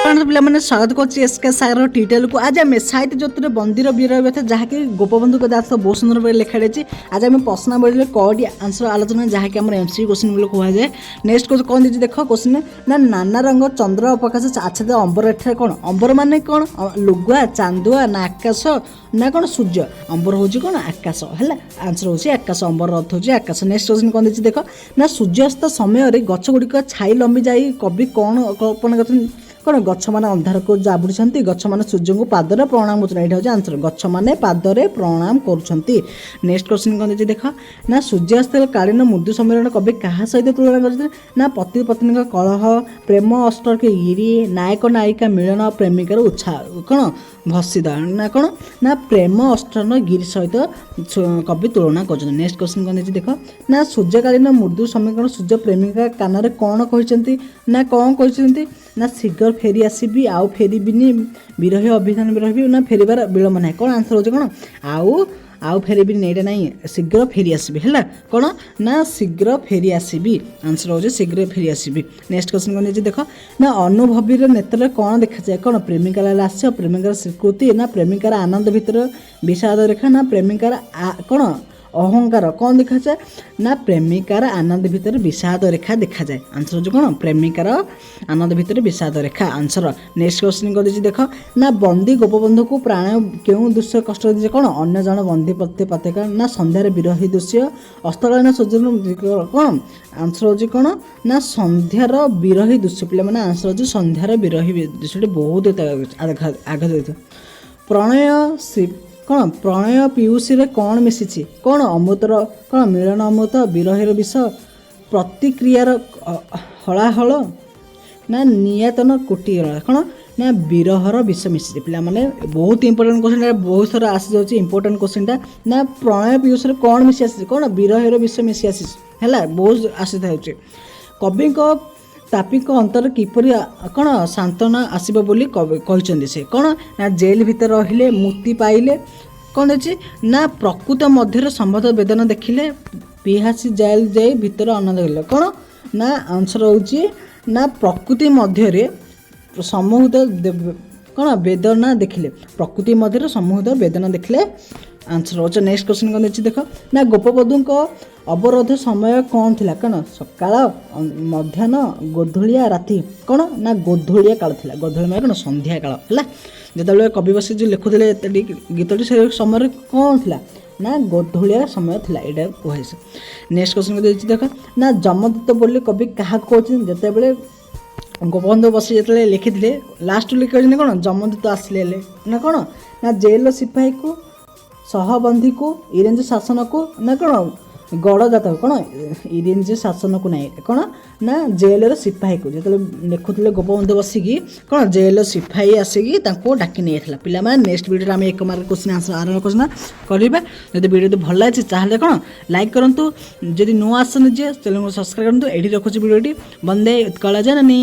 पे स्वागत कर सागर टिटेल को आज आम साहित्य ज्योतिर बंदीर बीरहा ब्यथा जहाँकि गोपबंधु दास बहुत सुंदर भाव लिखाई आज आम प्रश्नावली कटी आंसर आलोचना जहाँकि आम एमसीक्यू क्वेश्चन बोली कहुए नेक्स्ट कौन दीजिए देख क्वेश्चन ना नाना रंग चंद्र अवकाश आच्छादित अंबर एठार कौन अंबर मान कौन लुगुआ चांदुआ ना आकाश ना कौन सूर्य अंबर हूँ कौन आकाश है आंसर हूँ आकाश अंबर अर्थ हूँ आकाश नेक्स्ट क्वेश्चन कौन दीजिए देख ना सूर्यास्त समय गछ गुड़िक छाई लंबी जाए कवि कौन कल्पना कर कौन गछ मैंने अंधार को जाबुड़ी गछ मैंने सूर्य को पादरे प्रणाम कर यहाँ हूँ आंसर गछ मैंने पादरे प्रणाम कर नेक्स्ट क्वेश्चन कौन देख ना सूर्यास्त कालीन मृत्यु सम्मेलन कवि क्या सहित तुलना करते ना पति पत्नी कलह प्रेम अष्टर के गिरी नायक नायिका मिलन प्रेमिकार उत्साह कौन भसीदा ना कौन ना प्रेम अष्टन गिरी सहित कवि तुलना कर नेक्स्ट क्वेश्चन कौन देख ना सूर्यकालीन मृत्यु सम्मेलन सूर्य प्रेमिका कान कौन कहते ना कौन कहते ना शीघ्र फेरी आसबि आउ फेरबिनी विरही अभिधान रही ना फेरबार विलम्ब ना कौन आंसर हो कौन आउ फेरबिनी यहाँ ना शीघ्र फेरी आसबि है कौन ना शीघ्र फेरी आसबि आंसर हो शीघ्र फेरी आसबि नेक्स्ट क्वेश्चन कौन देख ना अनुभवी नेत्र कौन देखा जाए कौन प्रेमिकार लास्य प्रेमिकार स्वीकृति ना प्रेमिकार आनंद भितर विषाद रेखा ना प्रेमिकार कौन अहंकार कौन देखा जाए ना प्रेमिकार आनंद भितर विषाद रेखा देखा जाए आंसर हो कौन प्रेमिकार आनंद भितर विषाद रेखा आंसर नेक्स्ट क्वेश्चन कर दीजिए देख ना बंदी गोपबंधु को प्राण क्यों दृश्य कष्ट दीजिए कौन अन्य जन बंदी प्रति पत्यका ना संध्यार विरही दृश्य अस्तकालीन सूर्य कौन आंसर हो कौन ना संध्यार विरही दृश्य पे मैंने आंसर हो संध्यार विरही दृश्य बहुत आघात प्रणय कौन प्रणय पीयूषी कौन मिसी कौन अमृतर कौन मिलन अमृत विरहर विष प्रतिक्रियार हलाहल ना नियतन कोटी कौन ना विरहर विष मिसी पे मैंने बहुत इंपोर्टेंट क्वेश्चन बहुत सारा आसी जाऊँगी इंपोर्टेंट क्वेश्चन ना प्रणय पीयूषी कौन मिसी आसी कौन विरहर विष मिसी आसी है बहुत आसी था कवि तापिक अंतर किपरि कौन सांत्वना आसब बोली कहते से कौन ना जेल भितर रहिले मुक्ति पाइले कौन अच्छे ना प्रकृत मध्य संबंध वेदना देखिले पिहासी जेल जाए भितर आनंद गले कौन ना आंसर हो ना प्रकृति मध्य सम्मोहित कौन वेदना देखिले प्रकृति मध्य सम्मोहित वेदना देखिले आंसर हो नेक्स्ट क्वेश्चन कौन अच्छी देख ना गोपबधू अवरोध समय कौन थी कौन सकाल मध्याह्न गोधूलिया राति कौन ना गोधूलिया काल थी गोधूली मैं कौन संध्या काल है जिते कवि बस जो लिखुले गीतटी से समय कौन थी ना गोधूलिया समय थी यहाँ कहे नेक्स्ट क्वेश्चन देख ना जमदूत बोली कवि क्या कहते जिते गोपबंधु बसी जो लिखी लास्ट लिखे कौन जमदूत आसिले ना कौन ना जेल सिपाही को सहबंधी को इंग्रेज शासन को ना कौन गड़जात कौन इंग्रेज शासन को नहीं कौन ना जेलर सिपाही को जो लिखुले गोपबंधु बसिकी कौन जेल सिपाही आसिकी डाकी नहीं पिला नेक्स्ट वीडियो आम एक मार्क क्वेश्चन आंसर आरंभ करवा जब वीडियो भल लगे चाहे कौन लाइक करूँ जब नुआ आसन जे चैनल को सब्सक्राइब करूँ ये रखुच्छी वीडियो बंदे उत्कल जननी।